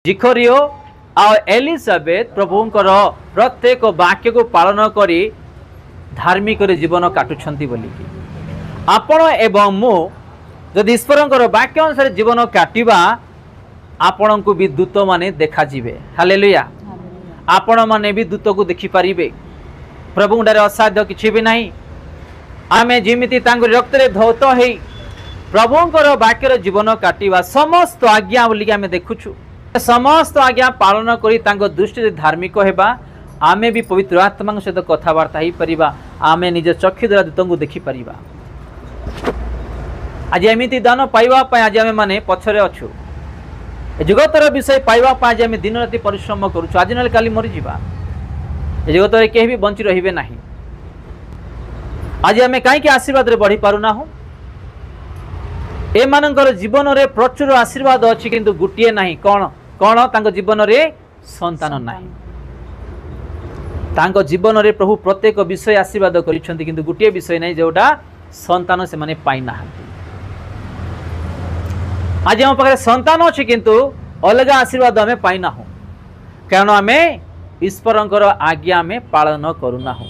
जिखरियो आ Elizabeth प्रभुंकर प्रत्येक वाक्य को पालन करी धार्मिक जीवन काटुछंती बोलिकी आपण एवं मु जदि ईश्वरंकर वाक्य अनुसार जीवन काटिबा आपण को भी दूत माने देखा जिवे। हालेलुया। आपण माने भी दूत को देखि परिबे। प्रभु डारे असाध्य किछि भी नाही। आमे जिमिति तांग रक्त रे धौत हेई प्रभुंकर वाक्यर जीवन काटिबा समस्त आज्ञा बोलिकी आमे देखुछु। समस्त आज्ञा पालन करी तांग दृष्टि धार्मिक हेबा आमे भी पवित्र आत्मा सहित कथबार्ता ही परिबा। आमे निज चक्षु द्वारा दूतों को देखि परिबा। आज एमिति दान पाइबा पय आज आमे माने पछरे अछु। ए जगतर विषय पाइबा पय आज आमे दिन राति परिश्रम करूछु। आज नले काली मरि जिबा। ए जगतर केहि भी बंची रहिबे नाही। आज आमे काई के आशीर्वाद रे बढ़ी पारुना हो। ए मानकर जीवन रे प्रचुर आशीर्वाद अछि किंतु गुटिए नाही। कोन कोन तांको जीवन रे संतान नाही। तांको जीवन रे प्रभु प्रत्येक विषय आशीर्वाद करिसंती किंतु गुटिए विषय नाही जोटा संतान से माने पाई ना। आज हम पाखे संतान अछि किंतु अलग आशीर्वाद हमें पाई ना हो कारण हमें ईश्वरंकर आज्ञा में पालन करू ना हो।